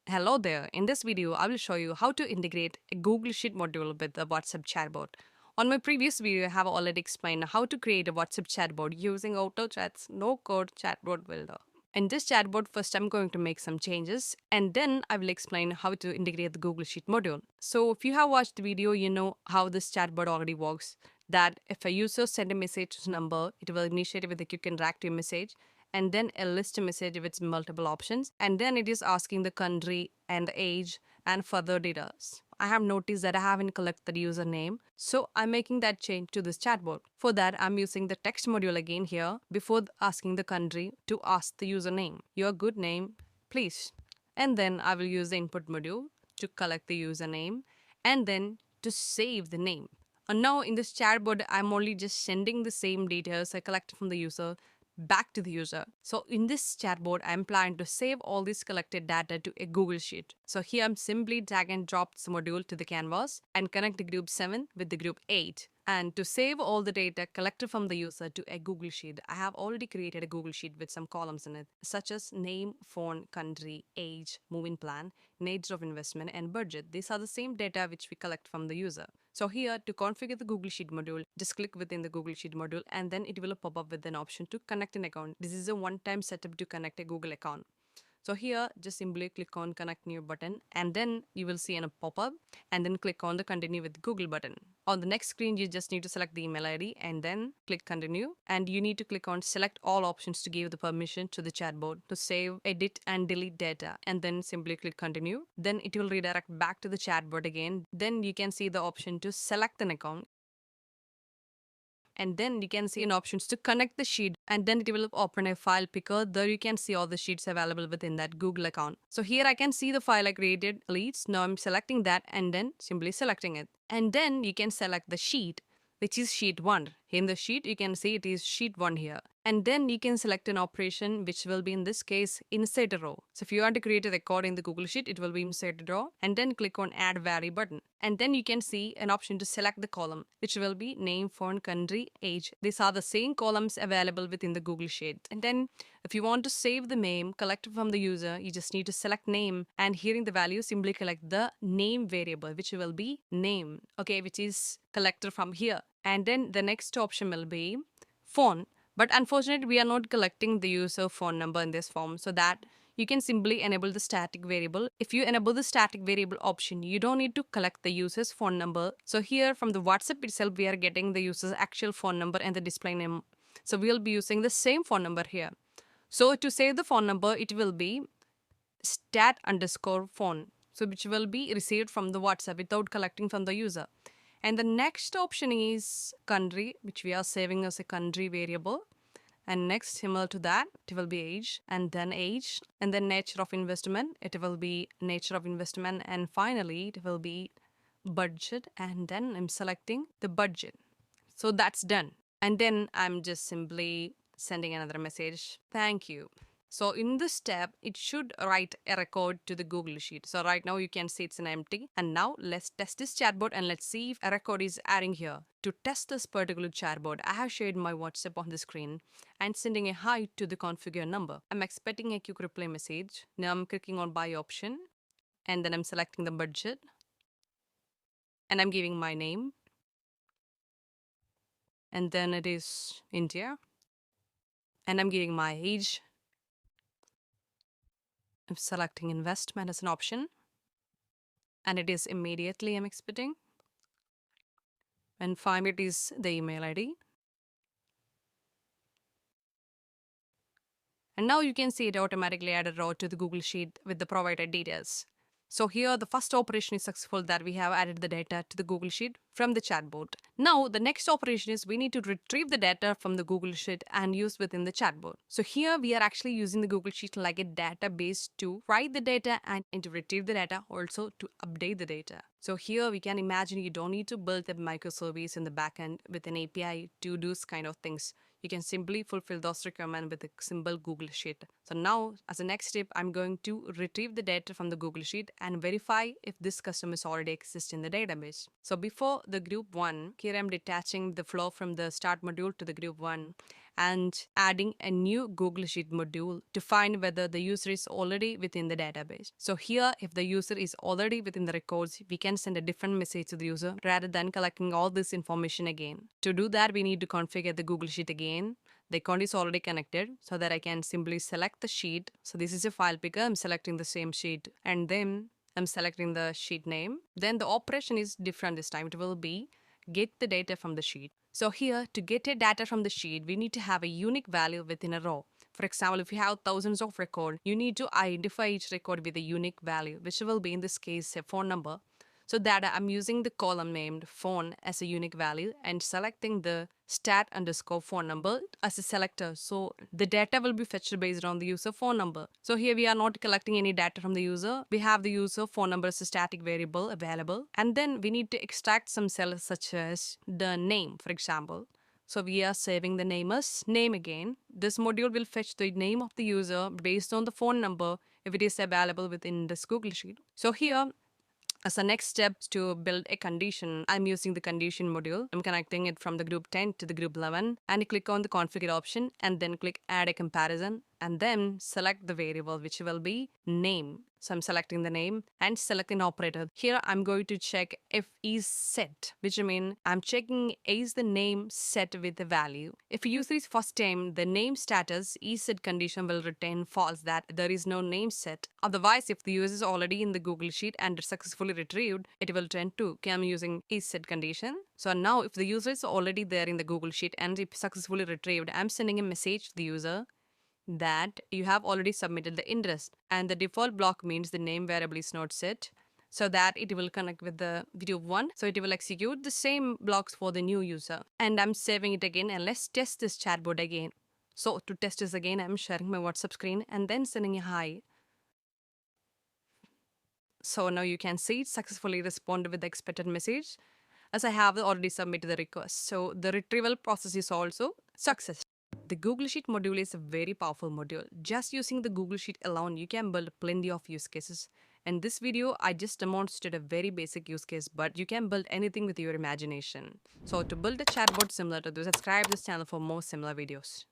Hello there. In this video, I will show you how to integrate a Google Sheet module with the WhatsApp chatbot. On my previous video, I have already explained how to create a WhatsApp chatbot using AutoChat's no-code chatbot builder. In this chatbot, first I'm going to make some changes and then I will explain how to integrate the Google Sheet module. So if you have watched the video, you know how this chatbot already works. That if a user sends a message to number, it will initiate with a quick interactive message and then a list message with multiple options, and then it is asking the country and the age and further data. I have noticed that I haven't collected the username, so I'm making that change to this chatbot. For that, I'm using the text module again here before asking the country to ask the username. Your good name, please. And then I will use the input module to collect the username and then to save the name. And now in this chatbot, I'm only just sending the same details I collected from the user back to the user. So in this chatbot, I'm planning to save all this collected data to a Google Sheet. So here I'm simply drag and drop this module to the canvas and connect the group 7 with the group 8. And to save all the data collected from the user to a Google Sheet, I have already created a Google Sheet with some columns in it, such as name, phone, country, age, move-in plan, nature of investment, and budget. These are the same data which we collect from the user. So here, to configure the Google Sheet module, just click within the Google Sheet module and then it will pop up with an option to connect an account. This is a one-time setup to connect a Google account. So here, just simply click on connect new button and then you will see a pop-up and then click on the continue with Google button. On the next screen, you just need to select the email ID and then click continue, and you need to click on select all options to give the permission to the chatbot to save, edit and delete data, and then simply click continue. Then it will redirect back to the chatbot again. Then you can see the option to select an account, and then you can see an options to connect the sheet, and then it will open a file picker. There you can see all the sheets available within that Google account. So here I can see the file I created leads. Now I'm selecting that and then simply selecting it, and then you can select the sheet, which is sheet 1. In the sheet you can see it is sheet 1 here, and then you can select an operation which will be in this case insert a row. So if you want to create a record in the Google Sheet, it will be insert a row, and then click on add vary button, and then you can see an option to select the column which will be name, phone, country, age. These are the same columns available within the Google Sheet. And then if you want to save the name collected from the user, you just need to select name, and here in the value simply collect the name variable which will be name, okay, which is collected from here. And then the next option will be phone. But unfortunately, we are not collecting the user phone number in this form, so that you can simply enable the static variable. If you enable the static variable option, you don't need to collect the user's phone number. So here from the WhatsApp itself, we are getting the user's actual phone number and the display name. So we'll be using the same phone number here. So to save the phone number, it will be stat_phone. So which will be received from the WhatsApp without collecting from the user. And the next option is country, which we are saving as a country variable. And next, similar to that, it will be age, and then nature of investment. It will be nature of investment, and finally, it will be budget. And then I'm selecting the budget. So that's done. And then I'm just simply sending another message. Thank you. So in this step, it should write a record to the Google Sheet. So right now you can see it's an empty. And now let's test this chatbot and let's see if a record is adding here. To test this particular chatbot, I have shared my WhatsApp on the screen and sending a hi to the configure number. I'm expecting a quick reply message. Now I'm clicking on buy option and then I'm selecting the budget and I'm giving my name. And then it is India. And I'm giving my age. I'm selecting investment as an option, and it is immediately I'm expecting. And finally, it is the email ID. And now you can see it automatically added row to the Google Sheet with the provided details. So here the first operation is successful, that we have added the data to the Google Sheet from the chatbot. Now the next operation is we need to retrieve the data from the Google Sheet and use within the chatbot. So here we are actually using the Google Sheet like a database to write the data and to retrieve the data, also to update the data. So here we can imagine you don't need to build a microservice in the backend with an API to do this kind of things. You can simply fulfill those requirements with a simple Google Sheet. So now, as a next step, I'm going to retrieve the data from the Google Sheet and verify if this customers already exist in the database. So before the group 1, here I'm detaching the flow from the start module to the group 1. and adding a new Google Sheet module to find whether the user is already within the database. So here, if the user is already within the records, we can send a different message to the user rather than collecting all this information again. To do that, we need to configure the Google Sheet again. The account is already connected so that I can simply select the sheet. So this is a file picker. I'm selecting the same sheet and then I'm selecting the sheet name. Then the operation is different this time. It will be get the data from the sheet. So here, to get a data from the sheet, we need to have a unique value within a row. For example, if you have thousands of records, you need to identify each record with a unique value, which will be in this case a phone number. So that I'm using the column named phone as a unique value and selecting the stat underscore phone number as a selector. So the data will be fetched based on the user phone number. So here we are not collecting any data from the user. We have the user phone number as a static variable available. And then we need to extract some cells such as the name, for example. So we are saving the name as name again. This module will fetch the name of the user based on the phone number if it is available within this Google Sheet. So here, as a next step to build a condition, I'm using the condition module. I'm connecting it from the group 10 to the group 11 and you click on the configure option and then click add a comparison and then select the variable which will be name. So I'm selecting the name and selecting operator. Here I'm going to check if is set, which means I'm checking is the name set with the value. If a user is first time, the name status is set condition will return false, that there is no name set. Otherwise, if the user is already in the Google Sheet and successfully retrieved, it will return true. Okay, I'm using is set condition. So now if the user is already there in the Google Sheet and it successfully retrieved, I'm sending a message to the user that you have already submitted the interest and the default block means the name variable is not set, so that it will connect with the video 1. So it will execute the same blocks for the new user. And I'm saving it again and let's test this chatbot again. So to test this again, I'm sharing my WhatsApp screen and then sending a hi. So now you can see it successfully responded with the expected message as I have already submitted the request. So the retrieval process is also success. The Google Sheet module is a very powerful module. Just using the Google Sheet alone, you can build plenty of use cases. In this video, I just demonstrated a very basic use case, but you can build anything with your imagination. So to build a chatbot similar to this, subscribe this channel for more similar videos.